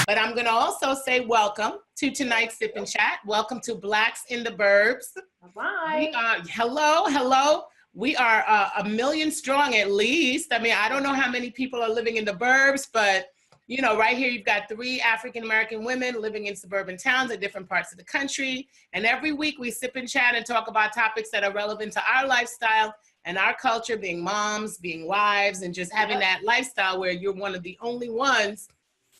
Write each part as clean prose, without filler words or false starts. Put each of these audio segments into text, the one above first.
But I'm going to also say welcome to tonight's Sip and Chat. Welcome to Blacks in the Burbs. Bye. Hello. We are 1 million strong at least. I mean, I don't know how many people are living in the burbs, but you know, right here you've got 3 African-American women living in suburban towns in different parts of the country. And every week we sip and chat and talk about topics that are relevant to our lifestyle and our culture, being moms, being wives, and just having that lifestyle where you're one of the only ones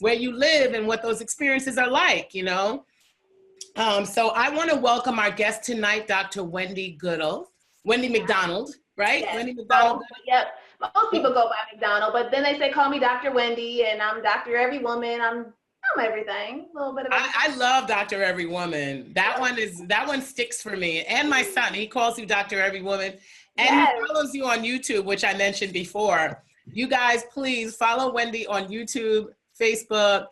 where you live and what those experiences are like, you know? So I want to welcome our guest tonight, Dr. Wendy Goodall. Wendy McDonald, right? Yes. Wendy McDonald. Yep. Most people go by McDonald, but then they say, call me Dr. Wendy, and I'm Dr. Every Woman. I'm everything. A little bit of everything. I love Dr. Every Woman. That one sticks for me. And my son, he calls you Dr. Every Woman. And he follows you on YouTube, which I mentioned before. You guys, please follow Wendy on YouTube, Facebook,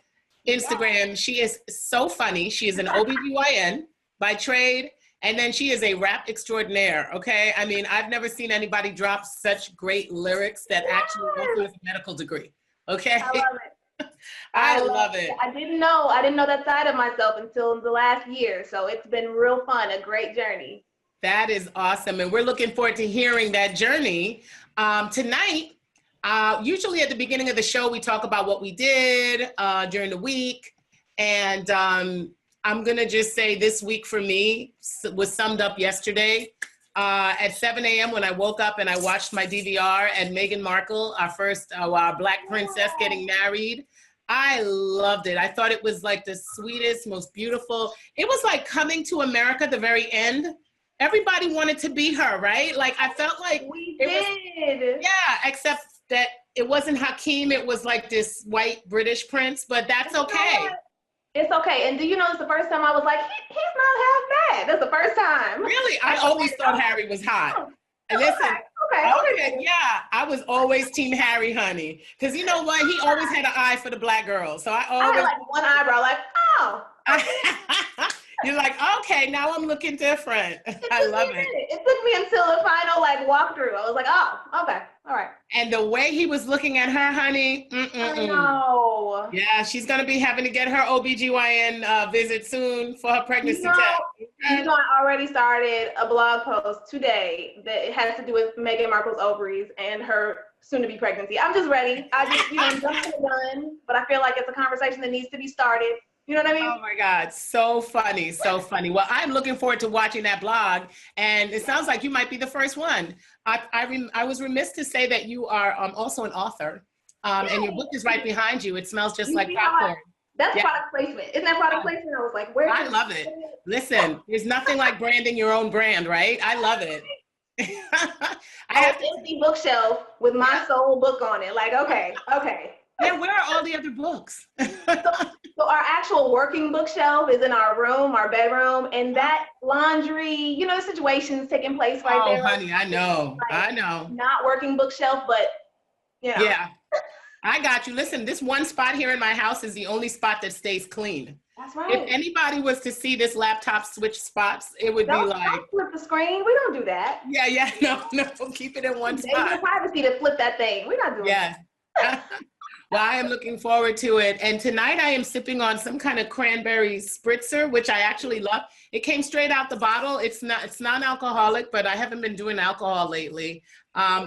Instagram. She is so funny. She is an OBGYN by trade. And then she is a rap extraordinaire, okay? I mean, I've never seen anybody drop such great lyrics that actually also has a medical degree, okay? I love it. I love it. I didn't know that side of myself until the last year. So it's been real fun, a great journey. That is awesome. And we're looking forward to hearing that journey. Tonight, usually at the beginning of the show, we talk about what we did during the week. And I'm going to just say this week for me was summed up yesterday at 7 a.m. when I woke up and I watched my DVR and Meghan Markle, our first our Black princess getting married. I loved it. I thought it was like the sweetest, most beautiful. It was like coming to America, the very end. Everybody wanted to be her, right? Like I felt like we did. Yeah, except that it wasn't Hakeem. It was like this white British prince, but that's okay. It's okay. And do you know, it's the first time I was like, he's not half bad. That's the first time. Really? I always thought Harry was hot. And listen, okay, yeah, I was always team Harry, honey. Because you know what? He always had an eye for the Black girl. So I always. I had like one eyebrow, like, oh. You're like, okay, now I'm looking different. I love it. It took me until the final like walkthrough. I was like, oh, okay, all right. And the way he was looking at her, honey. I know. Yeah, she's gonna be having to get her OBGYN visit soon for her pregnancy test. You know, I already started a blog post today that has to do with Meghan Markle's ovaries and her soon-to-be pregnancy. I'm just ready. I just, done, but I feel like it's a conversation that needs to be started. You know what I mean? Oh my God, so funny, so funny. Well, I'm looking forward to watching that blog, and it sounds like you might be the first one. I was remiss to say that you are also an author, and your book is right behind you. It smells just like popcorn. That's product placement. Isn't that product placement? I was like, where? I love it. Listen, there's nothing like branding your own brand, right? I love it. I have an empty bookshelf with my soul book on it. Like, okay. Yeah, where are all the other books? So our actual working bookshelf is in our room, our bedroom, and that laundry, situations taking place right there. Oh, honey, I know. Like, I know. Not working bookshelf, but, Yeah, I got you. Listen, this one spot here in my house is the only spot that stays clean. That's right. If anybody was to see this laptop switch spots, it would be like. Don't flip the screen. We don't do that. Yeah. No, keep it in one spot. There's privacy to flip that thing. We're not doing that. Well, I am looking forward to it. And tonight I am sipping on some kind of cranberry spritzer, which I actually love. It came straight out the bottle. It's non-alcoholic, but I haven't been doing alcohol lately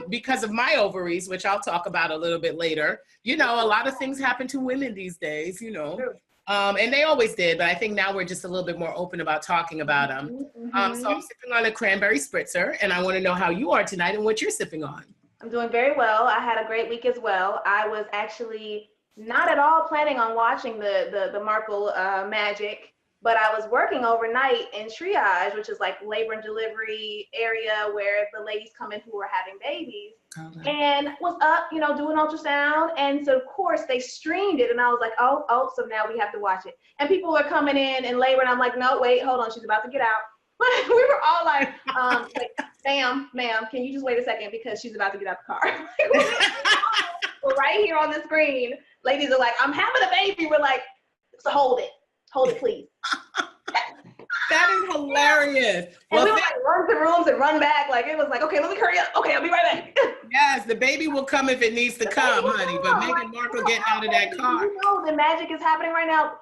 because of my ovaries, which I'll talk about a little bit later. A lot of things happen to women these days, and they always did, but I think now we're just a little bit more open about talking about them. So I'm sipping on a cranberry spritzer, and I want to know how you are tonight and what you're sipping on. I'm doing very well. I had a great week as well. I was actually not at all planning on watching the Markle magic, but I was working overnight in triage, which is like labor and delivery area where the ladies come in who are having babies. Okay. And was up, doing ultrasound. And so of course they streamed it, and I was like, oh, so now we have to watch it. And people were coming in labor, and I'm like, no, wait, hold on, she's about to get out. We were all like, ma'am, can you just wait a second because she's about to get out the car. We're right here on the screen. Ladies are like, I'm having a baby. We're like, so hold it, please. That is hilarious. And we would like run to rooms and run back. Like, it was like, okay, let me hurry up. Okay, I'll be right back. Yes, the baby will come if it needs to come, honey. But Meghan Markle getting out of that car. You know the magic is happening right now.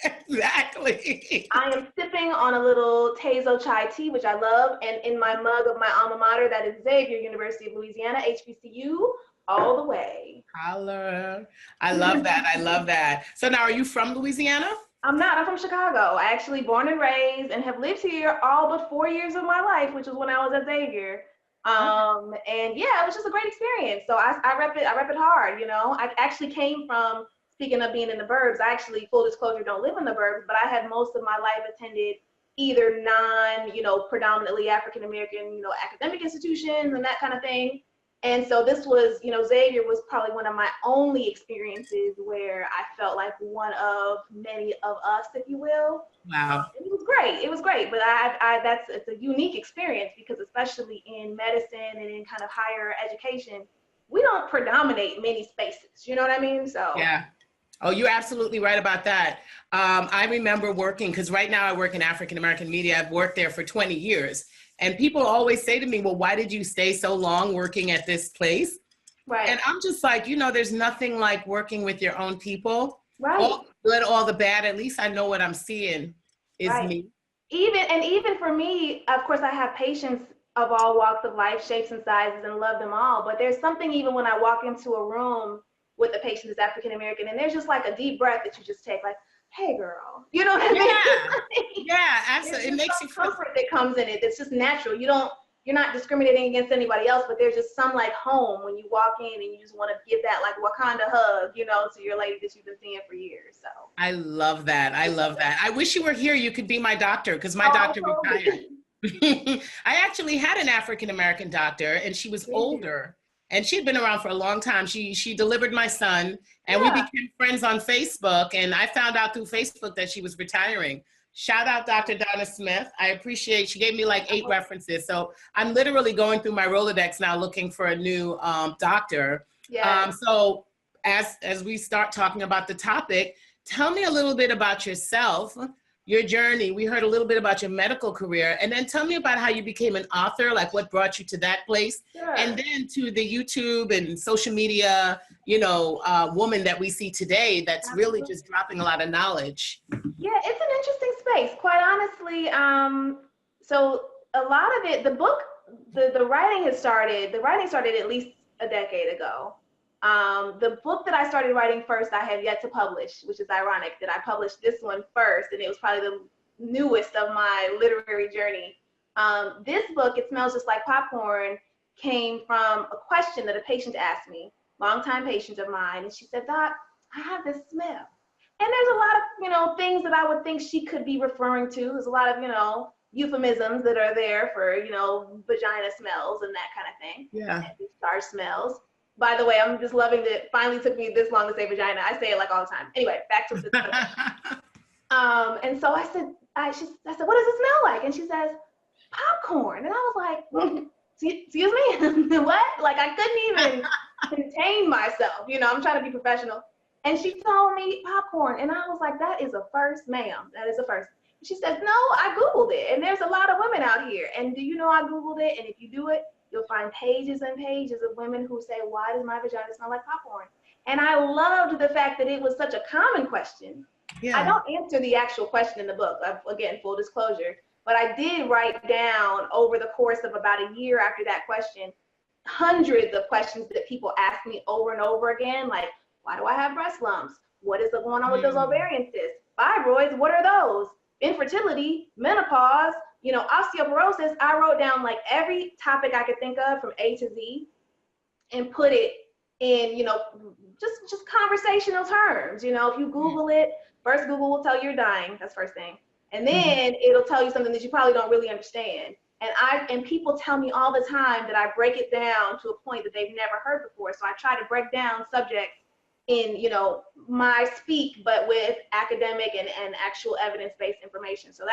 Exactly. I am sipping on a little Tezo chai tea, which I love, and in my mug of my alma mater, that is Xavier, University of Louisiana, HBCU, all the way. Holla. I love that. I love that. So now, are you from Louisiana? I'm not. I'm from Chicago. I actually born and raised and have lived here all but 4 years of my life, which was when I was at Xavier. And yeah, it was just a great experience. So I rep it hard, you know. I actually came from, speaking of being in the burbs, I actually, full disclosure, don't live in the burbs, but I had most of my life attended either predominantly African-American, academic institutions and that kind of thing. And so this was, Xavier was probably one of my only experiences where I felt like one of many of us, if you will. Wow. It was great. It was great. But it's a unique experience because especially in medicine and in kind of higher education, we don't predominate many spaces. You know what I mean? So yeah. Oh, you're absolutely right about that. I remember working, because right now I work in African-American media. I've worked there for 20 years. And people always say to me, well, why did you stay so long working at this place? Right. And I'm just like, there's nothing like working with your own people. Right. All the good, all the bad, at least I know what I'm seeing is right. me. Even for me, of course, I have patients of all walks of life, shapes and sizes, and love them all. But there's something even when I walk into a room with a patient that's African-American, and there's just like a deep breath that you just take, like, hey girl, you know what I mean? Yeah, absolutely. It makes you feel comfort that comes in it. It's just natural. You're not discriminating against anybody else, but there's just some like home when you walk in and you just want to give that like Wakanda hug, to your lady that you've been seeing for years. So I love that. I love that. I wish you were here. You could be my doctor, because my doctor retired. I actually had an African-American doctor, and she was older. And she had been around for a long time. She delivered my son, and we became friends on Facebook. And I found out through Facebook that she was retiring. Shout out Dr. Donna Smith. I appreciate, she gave me like 8 references. So I'm literally going through my Rolodex now looking for a new doctor. Yeah. So as we start talking about the topic, tell me a little bit about yourself, your journey. We heard a little bit about your medical career, and then tell me about how you became an author, like what brought you to that place, and then to the YouTube and social media, woman that we see today that's really just dropping a lot of knowledge. Yeah, it's an interesting space, quite honestly. So a lot of it, the book, the writing started at least a decade ago. The book that I started writing first, I have yet to publish, which is ironic that I published this one first, and it was probably the newest of my literary journey. This book, It Smells Just Like Popcorn, came from a question that a patient asked me, longtime patient of mine, and she said, Doc, I have this smell. And there's a lot of, things that I would think she could be referring to. There's a lot of, euphemisms that are there for, vagina smells and that kind of thing. Yeah. And discharge smells. By the way, I'm just loving that it finally took me this long to say vagina. I say it like all the time. Anyway, back to the and so I said, what does it smell like? And she says, popcorn. And I was like, excuse me, what? Like I couldn't even contain myself. I'm trying to be professional. And she told me popcorn. And I was like, that is a first, ma'am. That is a first. She says, no, I Googled it. And there's a lot of women out here. And do you know I Googled it? And if you do it, you'll find pages and pages of women who say, why does my vagina smell like popcorn? And I loved the fact that it was such a common question. Yeah. I don't answer the actual question in the book, again, full disclosure, but I did write down over the course of about a year after that question, hundreds of questions that people ask me over and over again, like, why do I have breast lumps? What is going on with those ovarian cysts? Fibroids, what are those? Infertility, menopause, osteoporosis. I wrote down like every topic I could think of from A to Z and put it in, just conversational terms. If you Google it, first Google will tell you you're dying. That's first thing. And then it'll tell you something that you probably don't really understand. And people tell me all the time that I break it down to a point that they've never heard before. So I try to break down subjects in, my speak, but with academic and actual evidence-based information. So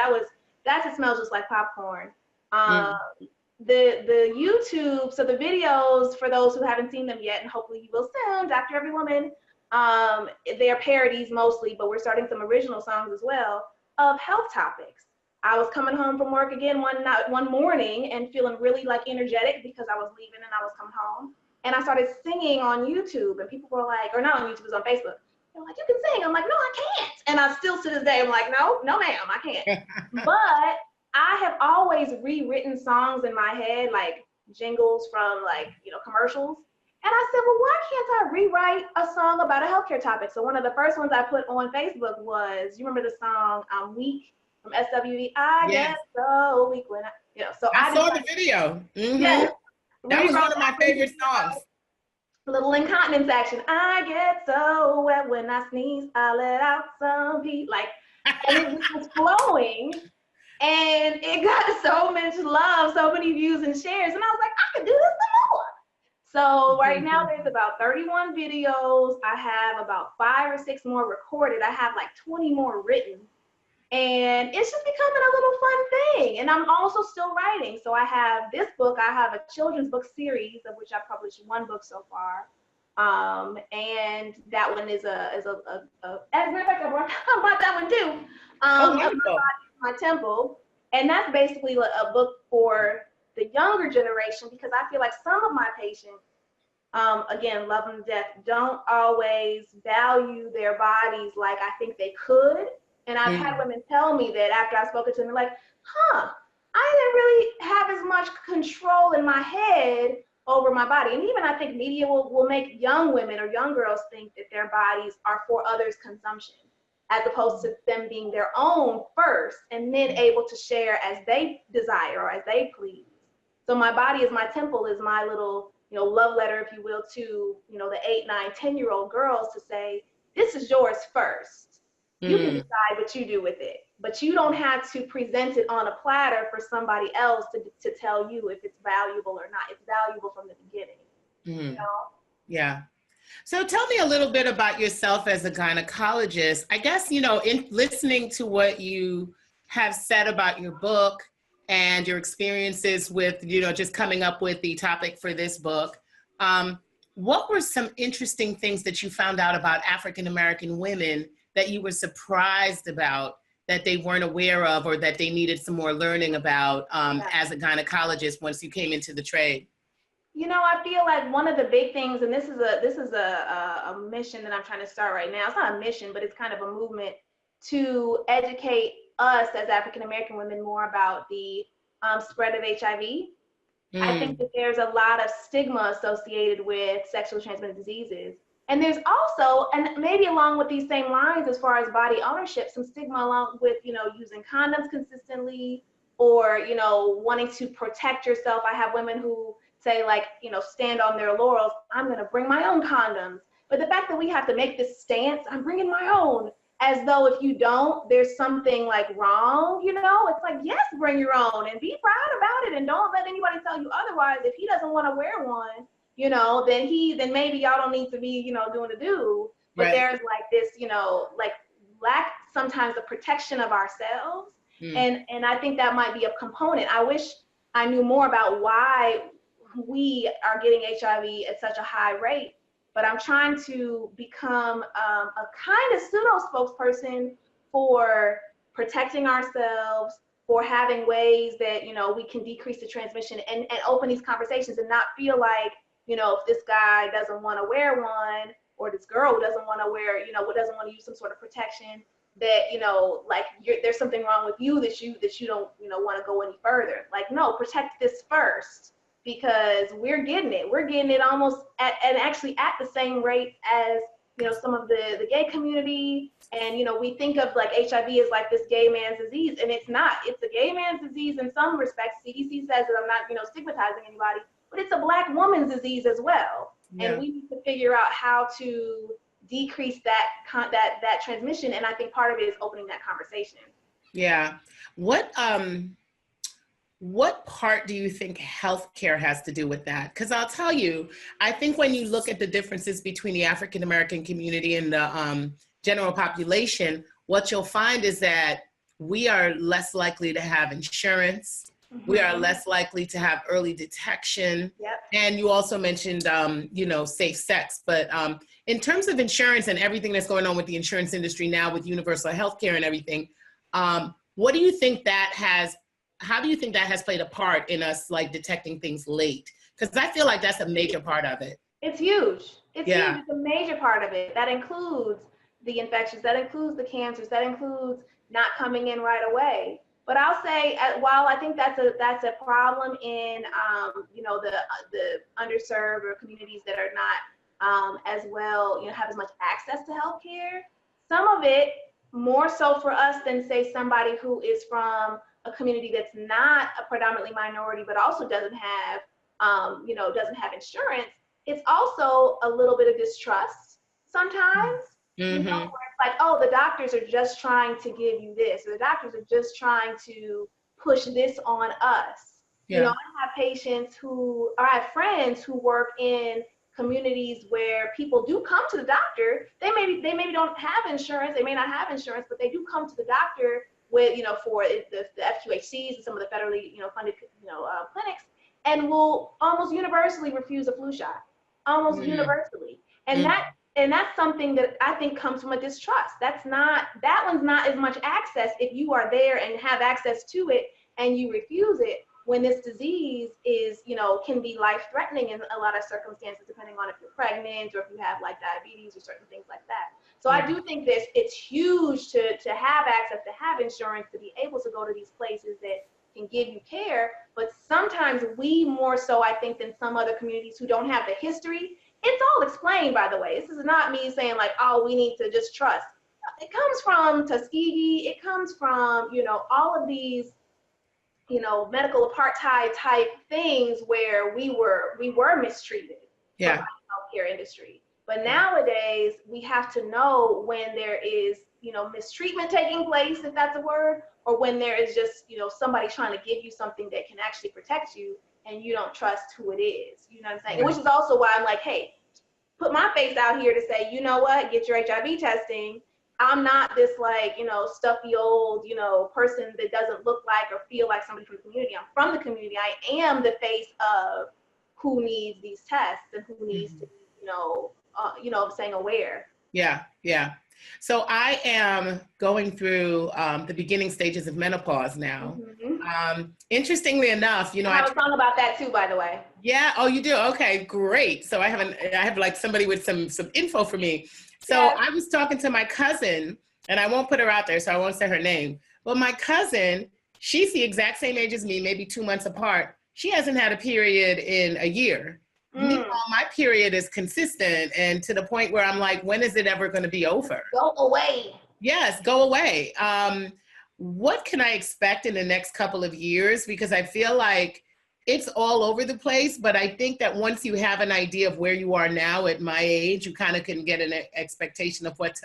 that's It Smells Just Like Popcorn. The YouTube, so the videos, for those who haven't seen them yet, and hopefully you will soon, Dr. Every Woman, they're parodies mostly, but we're starting some original songs as well of health topics. I was coming home from work again one morning and feeling really like energetic because I was leaving and I was coming home. And I started singing on YouTube, and people were like, or not on YouTube, it was on Facebook. They're like, you can sing. I'm like, no, I can't. And I still to this day, I'm like, no, ma'am, I can't. But I have always rewritten songs in my head, like jingles from like, commercials. And I said, well, why can't I rewrite a song about a healthcare topic? So one of the first ones I put on Facebook was, you remember the song I'm Weak from SWV? I get so weak when so I saw the video. Mm-hmm. Yeah. That was one of my favorite songs. Little incontinence action. I get so wet when I sneeze, I let out some heat. Like, and it was flowing, and it got so much love, so many views and shares, and I was like, I could do this some more. So right now there's about 31 videos. I have about 5 or 6 more recorded. I have like 20 more written. And it's just becoming a little fun thing. And I'm also still writing. So I have this book. I have a children's book series, of which I published 1 book so far. And that one is as a matter of fact, I brought that one too. My Temple. And that's basically a book for the younger generation, because I feel like some of my patients, again, love them to death, don't always value their bodies like I think they could. And I've had women tell me that after I've spoken to them, like, I didn't really have as much control in my head over my body. And even I think media will make young women or young girls think that their bodies are for others' consumption, as opposed to them being their own first and then able to share as they desire or as they please. So my body is my temple, is my little, love letter, if you will, to, the 8, 9, 10-year-old girls to say, this is yours first. You can decide what you do with it, but you don't have to present it on a platter for somebody else to tell you if it's valuable or not. It's valuable from the beginning. Yeah. So tell me a little bit about yourself as a gynecologist. I guess, in listening to what you have said about your book and your experiences with, just coming up with the topic for this book, what were some interesting things that you found out about African-American women that you were surprised about, that they weren't aware of, or that they needed some more learning about as a gynecologist once you came into the trade? I feel like one of the big things, and this is a mission that I'm trying to start right now. It's not a mission, but it's kind of a movement to educate us as African-American women more about the spread of HIV. I think that there's a lot of stigma associated with sexually transmitted diseases. And there's also, and maybe along with these same lines as far as body ownership, some stigma along with, using condoms consistently, or, wanting to protect yourself. I have women who say, like, stand on their laurels, I'm going to bring my own condoms. But the fact that we have to make this stance, I'm bringing my own, as though if you don't, there's something like wrong, it's like, yes, bring your own and be proud about it. And don't let anybody tell you otherwise. If he doesn't want to wear one, then maybe y'all don't need to be, doing the do. But there's like this, like lack sometimes the protection of ourselves. And I think that might be a component. I wish I knew more about why we are getting HIV at such a high rate, but I'm trying to become a kind of pseudo spokesperson for protecting ourselves, for having ways that, we can decrease the transmission and open these conversations and not feel like, if this guy doesn't want to wear one, or this girl doesn't want to wear, doesn't want to use some sort of protection, that, like there's something wrong with you that you don't, want to go any further. Like, no, protect this first, because we're getting it almost actually at the same rate as, some of the gay community. And, we think of like HIV as like this gay man's disease, and it's not. It's a gay man's disease in some respects. CDC says that I'm not, stigmatizing anybody, but it's a Black woman's disease as well. And we need to figure out how to decrease that transmission. And I think part of it is opening that conversation. Yeah. What part do you think healthcare has to do with that? Because I'll tell you, I think when you look at the differences between the African-American community and the general population, what you'll find is that we are less likely to have insurance. We are less likely to have early detection. And you also mentioned, safe sex. But in terms of insurance and everything that's going on with the insurance industry now with universal healthcare and everything, what do you think how do you think that has played a part in us like detecting things late? Because I feel like that's a major part of it. It's huge. It's huge. It's a major part of it. That includes the infections, that includes the cancers, that includes not coming in right away. But I'll say, while I think that's a problem in the underserved or communities that are not as well, have as much access to healthcare, some of it more so for us than say somebody who is from a community that's not a predominantly minority, but also doesn't have insurance. It's also a little bit of distrust sometimes. Mm-hmm. Where it's like, oh, the doctors are just trying to give you this, or the doctors are just trying to push this on us. I have patients I have friends who work in communities where people do come to the doctor. They maybe don't have insurance, they may not have insurance, but they do come to the doctor with, for the FQHCs and some of the federally, funded, clinics, and will almost universally refuse a flu shot, almost universally. And that's something that I think comes from a distrust. That one's not as much access if you are there and have access to it and you refuse it, when this disease is, can be life-threatening in a lot of circumstances, depending on if you're pregnant or if you have like diabetes or certain things like that. So I do think it's huge to have access, to have insurance, to be able to go to these places that can give you care. But sometimes we more so, I think, than some other communities who don't have the history. It's all explained, by the way. This is not me saying like, oh, we need to just trust. It comes from Tuskegee. It comes from, all of these, medical apartheid type things where we were mistreated from the healthcare industry. But nowadays, we have to know when there is, mistreatment taking place, if that's a word, or when there is just, somebody trying to give you something that can actually protect you, and you don't trust who it is. You know what I'm saying? Right. Which is also why I'm like, hey, put my face out here to say, you know what, get your HIV testing. I'm not this like, stuffy old, person that doesn't look like or feel like somebody from the community. I'm from the community. I am the face of who needs these tests and who needs to be, saying aware. Yeah. So I am going through the beginning stages of menopause now. Interestingly enough, I have a song about that too, by the way. Yeah. Oh, you do? Okay, great. So I have like somebody with some info for me. So I was talking to my cousin, and I won't put her out there, so I won't say her name. But my cousin, she's the exact same age as me, maybe 2 months apart. She hasn't had a period in a year. Meanwhile, my period is consistent, and to the point where I'm like, when is it ever going to be over? Go away. Yes, go away. What can I expect in the next couple of years? Because I feel like it's all over the place, but I think that once you have an idea of where you are now at my age, you kind of can get an expectation of what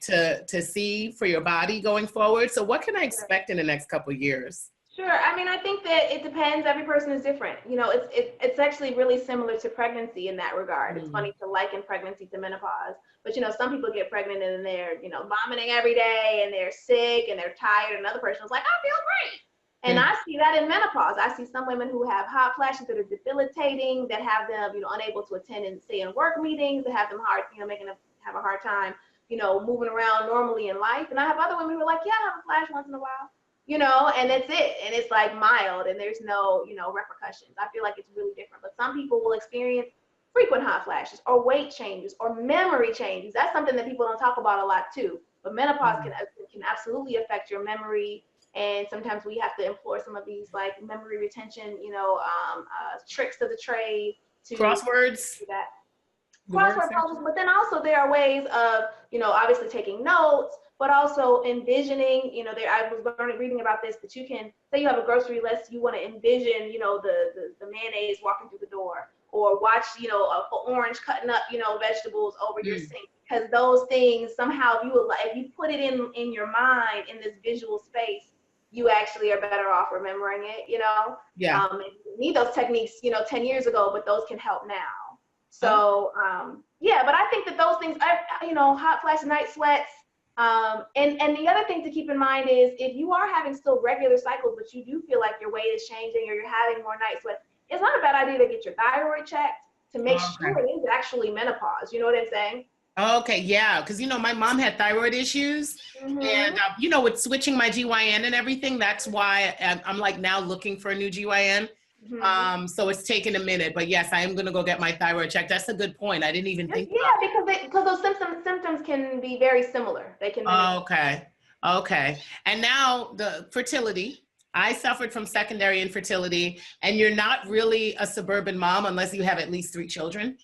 to see for your body going forward. So what can I expect in the next couple of years? Sure. I mean, I think that it depends. Every person is different. It's actually really similar to pregnancy in that regard. It's funny to liken pregnancy to menopause, but some people get pregnant and they're, vomiting every day and they're sick and they're tired. Another person is like, I feel great. And I see that in menopause. I see some women who have hot flashes that are debilitating, that have them, unable to attend and stay in work meetings, that have them hard, making them have a hard time, moving around normally in life. And I have other women who are like, yeah, I have a flash once in a while. And that's it. And it's like mild and there's no, repercussions. I feel like it's really different. But some people will experience frequent hot flashes or weight changes or memory changes. That's something that people don't talk about a lot too. But menopause can absolutely affect your memory. And sometimes we have to employ some of these like memory retention, tricks of the trade to crosswords. Do that. Crossword puzzles, but then also there are ways of, obviously taking notes, but also envisioning, I was reading about this, that you can, say you have a grocery list, you want to envision, the mayonnaise walking through the door, or watch, an orange cutting up, vegetables over your sink, because those things somehow, if you put it in your mind, in this visual space, you actually are better off remembering it, Yeah. You need those techniques, 10 years ago, but those can help now. So, but I think that those things, hot flash, night sweats, and the other thing to keep in mind is if you are having still regular cycles, but you do feel like your weight is changing or you're having more night sweats, it's not a bad idea to get your thyroid checked to make sure it is actually menopause. You know what I'm saying? Okay, yeah, because my mom had thyroid issues, and with switching my GYN and everything, that's why I'm like now looking for a new GYN, Mm-hmm. So it's taken a minute, but yes, I am going to go get my thyroid checked. That's a good point. I didn't even think Yeah, about because those symptoms can be very similar. They can mimic. it. Okay. Okay. And now the fertility. I suffered from secondary infertility, and you're not really a suburban mom unless you have at least 3 children.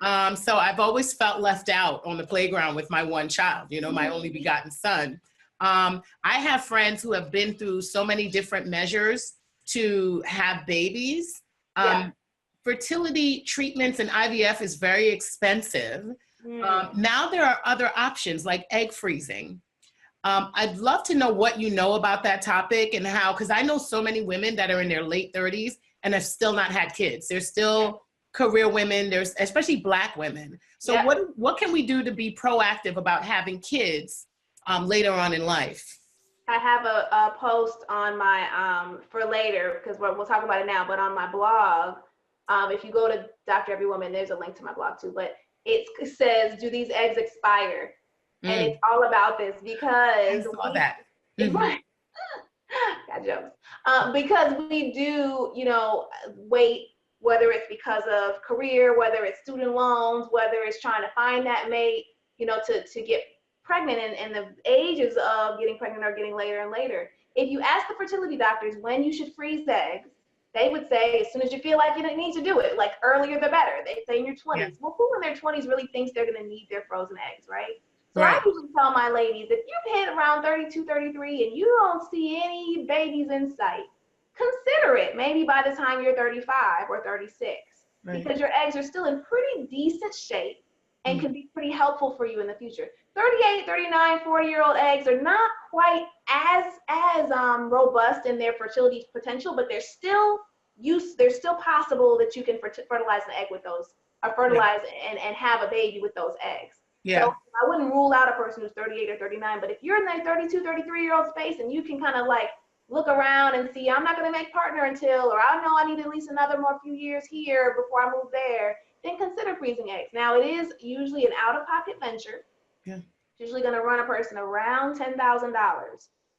So I've always felt left out on the playground with my one child, you know, my only begotten son. I have friends who have been through so many different measures to have babies. Yeah. Fertility treatments and IVF is very expensive. Mm. Now there are other options like egg freezing. I'd love to know what you know about that topic and how, because I know so many women that are in their late 30s and have still not had kids. They're still career women. There's especially Black women. So Yeah. what can we do to be proactive about having kids later on in life? I have a post on my for later because we'll talk about it now, but on my blog, if you go to Dr. Every Woman, there's a link to my blog too, but it says, do these eggs expire? And it's all about this because I saw that. Right. Got jokes. Because we do, wait, whether it's because of career, whether it's student loans, whether it's trying to find that mate, to get pregnant, and the ages of getting pregnant are getting later and later. If you ask the fertility doctors when you should freeze eggs, they would say as soon as you feel like you need to do it, like earlier the better. They say in your 20s. Yeah. Well, who in their 20s really thinks they're going to need their frozen eggs, right? So Right. I usually tell my ladies, if you've hit around 32, 33 and you don't see any babies in sight, consider it maybe by the time you're 35 or 36, Right. because your eggs are still in pretty decent shape and can be pretty helpful for you in the future. 38, 39, 40-year-old eggs are not quite as robust in their fertility potential, but they're still possible that you can fertilize an egg with those, or fertilize and have a baby with those eggs. Yeah. So I wouldn't rule out a person who's 38 or 39, but if you're in that 32, 33-year-old space and you can kind of like look around and see, I'm not going to make partner until, or I know I need at least another more few years here before I move there, then consider freezing eggs. Now, it is usually an out-of-pocket venture. Yeah. It's usually going to run a person around $10,000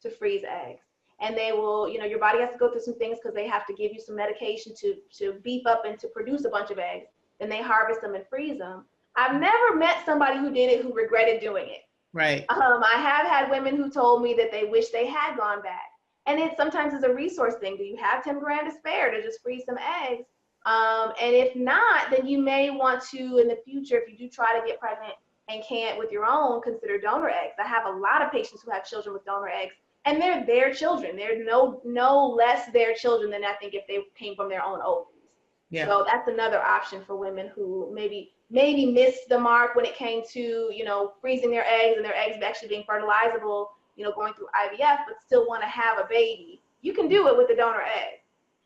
to freeze eggs. And they will, your body has to go through some things because they have to give you some medication to beef up and to produce a bunch of eggs. Then they harvest them and freeze them. I've never met somebody who did it who regretted doing it. Right. I have had women who told me that they wish they had gone back. And it sometimes is a resource thing. Do you have 10 grand to spare to just freeze some eggs? And if not, then you may want to, in the future, if you do try to get pregnant and can't with your own, consider donor eggs. I have a lot of patients who have children with donor eggs, and they're their children. They're no less their children than I think if they came from their own ovaries. Yeah. So that's another option for women who maybe missed the mark when it came to, freezing their eggs and their eggs actually being fertilizable, going through IVF, but still want to have a baby. You can do it with the donor egg.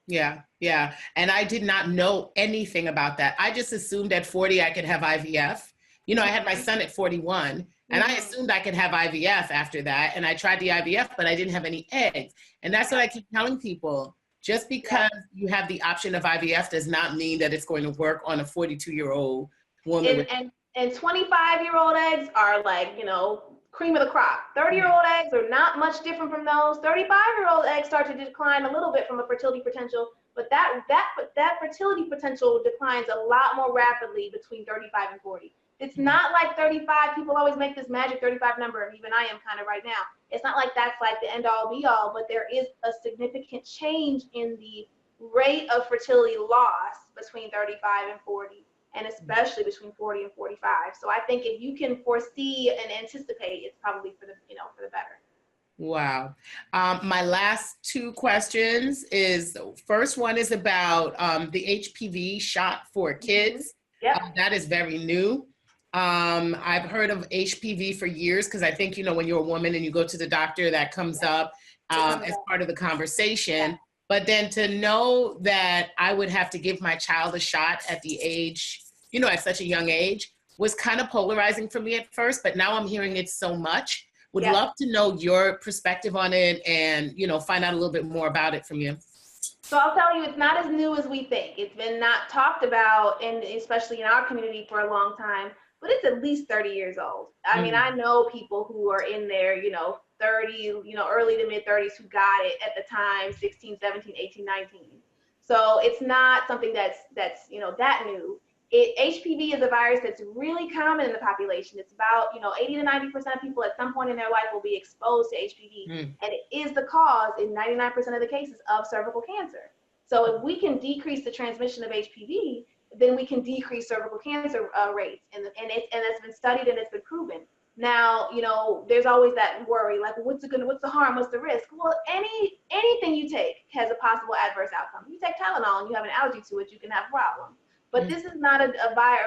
Yeah, yeah. And I did not know anything about that. I just assumed at 40 I could have IVF. I had my son at 41, and I assumed I could have IVF after that. And I tried the IVF, but I didn't have any eggs. And that's what I keep telling people. Just because you have the option of IVF does not mean that it's going to work on a 42-year-old woman. And 25-year-old eggs are like, cream of the crop. 30-year-old eggs are not much different from those. 35-year-old eggs start to decline a little bit from a fertility potential, but that fertility potential declines a lot more rapidly between 35 and 40. It's not like 35. People always make this magic 35 number, and even I am kind of right now. It's not like that's like the end all be all, but there is a significant change in the rate of fertility loss between 35 and 40. And especially between 40 and 45. So I think if you can foresee and anticipate, it's probably for the better. Wow. My last 2 questions is, first one is about the HPV shot for kids. Yep. That is very new. I've heard of HPV for years because I think, when you're a woman and you go to the doctor, that comes up as part of the conversation. Yeah. But then to know that I would have to give my child a shot at the age, at such a young age, was kind of polarizing for me at first, but now I'm hearing it so much. Would love to know your perspective on it and, find out a little bit more about it from you. So I'll tell you, it's not as new as we think. It's been not talked about, and especially in our community, for a long time, but it's at least 30 years old. I mean, I know people who are in their, 30, early to mid 30s who got it at the time, 16, 17, 18, 19. So it's not something that's that new. HPV is a virus that's really common in the population. It's about 80 to 90% of people at some point in their life will be exposed to HPV, and it is the cause in 99% of the cases of cervical cancer. So if we can decrease the transmission of HPV, then we can decrease cervical cancer rates, and it's been studied and it's been proven. Now, there's always that worry, like, what's the harm? What's the risk? Well, anything you take has a possible adverse outcome. You take Tylenol and you have an allergy to it, you can have a problem. But this is not a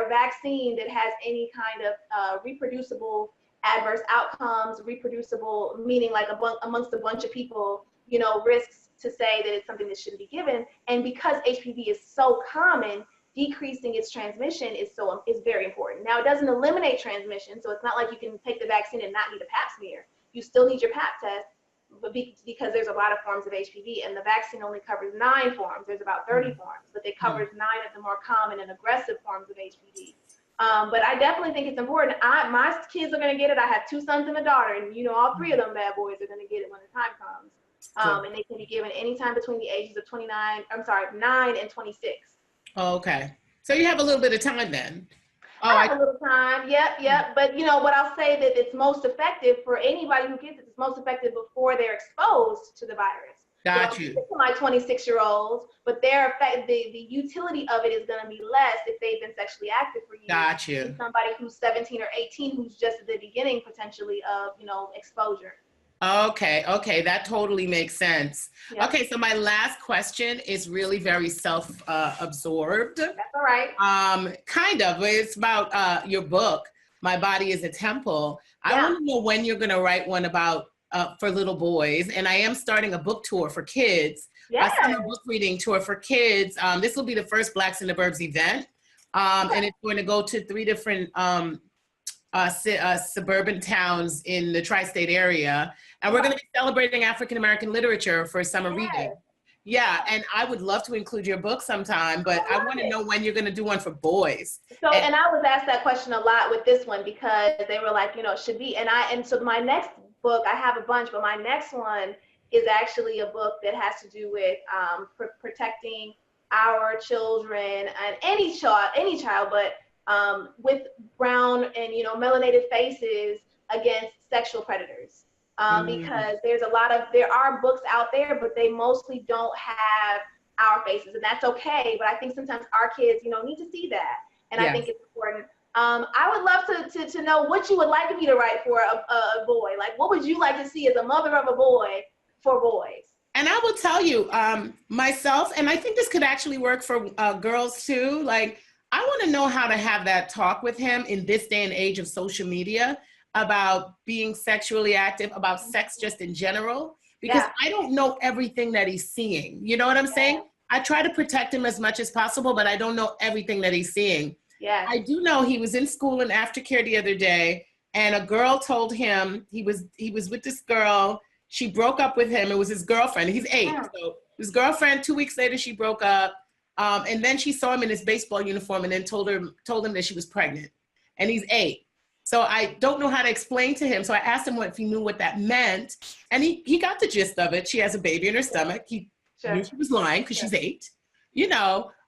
vaccine that has any kind of reproducible adverse outcomes, reproducible meaning like amongst a bunch of people, risks to say that it's something that shouldn't be given. And because HPV is so common, decreasing its transmission is very important. Now, it doesn't eliminate transmission, so it's not like you can take the vaccine and not need a pap smear. You still need your pap test, but because there's a lot of forms of HPV, and the vaccine only covers 9 forms. There's about 30 forms, but it covers 9 of the more common and aggressive forms of HPV. But I definitely think it's important. My kids are going to get it. I have 2 sons and a daughter, and all 3 of them bad boys are going to get it when the time comes. And they can be given anytime between the ages of 9 and 26. Oh, okay. So you have a little bit of time then. I have a little time. Yep. But what I'll say that it's most effective for anybody who gets it. It's most effective before they're exposed to the virus. Got you. To my 26-year-olds, but the utility of it is going to be less if they've been sexually active for years. Got you. Than somebody who's 17 or 18 who's just at the beginning potentially of exposure. Okay, that totally makes sense. Yep. Okay, so my last question is really very self-absorbed. That's all right. Kind of. It's about your book, My Body is a Temple. Yeah. I want to know when you're going to write one about for little boys, and I am starting a book tour for kids. Yes. A summer book reading tour for kids. This will be the first Blacks in the Burbs event, and it's going to go to 3 different suburban towns in the tri-state area. And we're going to be celebrating African-American literature for summer reading. Yeah, and I would love to include your book sometime, but I want to know when you're going to do one for boys. So, and I was asked that question a lot with this one because they were like, it should be. And so my next book, I have a bunch, but my next one is actually a book that has to do with protecting our children and any child, but with brown and melanated faces against sexual predators, because there are books out there, but they mostly don't have our faces, and that's okay. But I think sometimes our kids need to see that, and I think it's important. I would love to know what you would like me to write for a boy. Like, what would you like to see as a mother of a boy for boys? And I will tell you myself, and I think this could actually work for girls too. Like, I want to know how to have that talk with him in this day and age of social media about being sexually active, about sex just in general, because I don't know everything that he's seeing. You know what I'm saying? I try to protect him as much as possible, but I don't know everything that he's seeing. Yeah. I do know he was in school in aftercare the other day, and a girl told him he was with this girl. She broke up with him. It was his girlfriend. He's 8. So his girlfriend, 2 weeks later, she broke up. And then she saw him in his baseball uniform and then told him that she was pregnant, and he's 8. So I don't know how to explain to him. So I asked him if he knew what that meant, and he got the gist of it. She has a baby in her stomach. He knew she was lying because she's 8,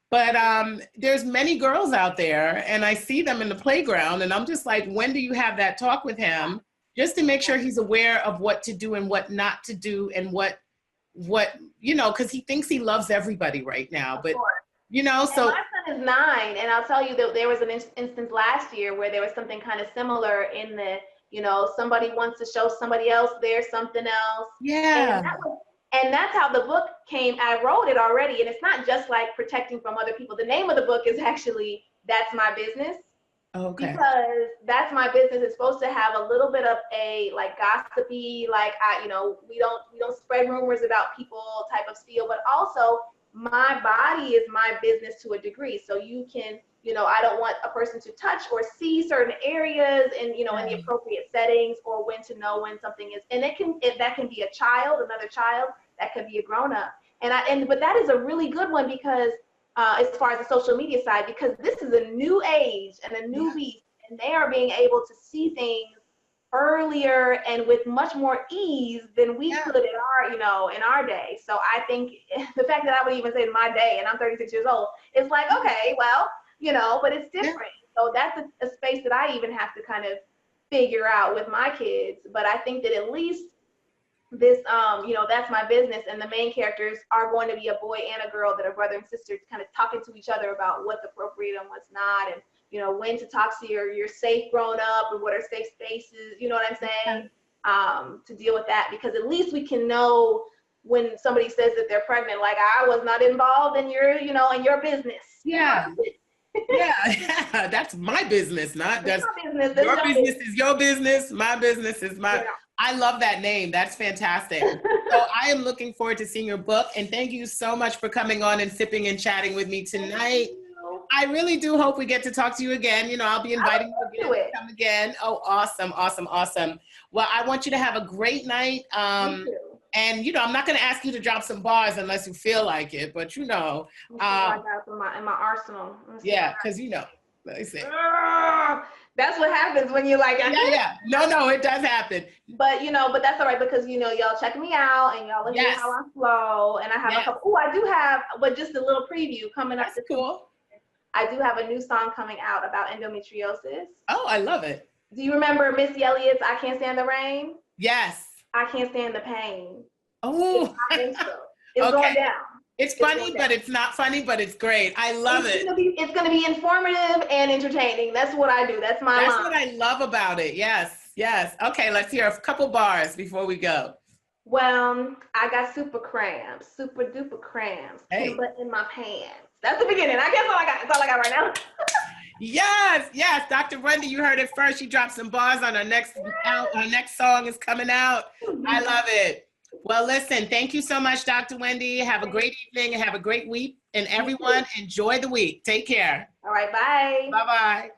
but there's many girls out there, and I see them in the playground, and I'm just like, when do you have that talk with him just to make sure he's aware of what to do and what not to do, and what because he thinks he loves everybody right now, but so my son is 9, and I'll tell you that there was an instance last year where there was something kind of similar in the somebody wants to show somebody else there's something else. And that's how the book came. I wrote it already, and it's not just like protecting from other people. The name of the book is actually That's My Business. Okay. Because That's My Business is supposed to have a little bit of a gossipy, we don't spread rumors about people type of feel, but also my body is my business to a degree. So you can, I don't want a person to touch or see certain areas in the appropriate settings, or when to know when something is, and that can be a child, another child, that could be a grown up. But that is a really good one because as far as the social media side, because this is a new age and a new beast, and they are being able to see things earlier and with much more ease than we could in our, you know, in our day. So I think the fact that I would even say my day, and I'm 36 years old, it's like, okay, well, you know, but it's different. So that's a space that I even have to kind of figure out with my kids. But I think that at least this, you know, that's my business, and the main characters are going to be a boy and a girl that are brother and sister, kind of talking to each other about what's appropriate and what's not, and you know, when to talk to your safe grown up, and what are safe spaces, you know what I'm saying, to deal with that, because at least we can know when somebody says that they're pregnant, like, I was not involved in your, you know, in your business. Yeah. Yeah, that's my business, not that's business. Your business is your business. My business is my. Yeah. I love that name. That's fantastic. So I am looking forward to seeing your book, and thank you so much for coming on and sipping and chatting with me tonight. I really do hope we get to talk to you again. You know, I'll be inviting you again to come again. Oh, awesome, awesome, awesome. Well, I want you to have a great night. And, you know, I'm not going to ask you to drop some bars unless you feel like it, but, you know. I got in my arsenal. Yeah, because, you know, let me see. That's what happens when you like. Yeah. No, it does happen. But, you know, but that's all right, because, you know, y'all check me out and y'all hear how I flow. And I have a couple, I do have, but just a little preview coming up. That's cool. I do have a new song coming out about endometriosis. Oh, I love it. Do you remember Missy Elliott's I Can't Stand the Rain? Yes. I Can't Stand the Pain. Oh. It's going down. It's funny, but it's not funny, but it's great. I love it. It's going to be informative and entertaining. That's what I do. That's what I love about it. Yes. Okay, let's hear a couple bars before we go. Well, I got super cramps, super duper cramps, but in my pants. That's the beginning. I guess that's all I got right now. Yes. Dr. Wendy, you heard it first. She dropped some bars on her next song is coming out. I love it. Well, listen, thank you so much, Dr. Wendy. Have a great evening and have a great week. And everyone, enjoy the week. Take care. All right, bye. Bye-bye.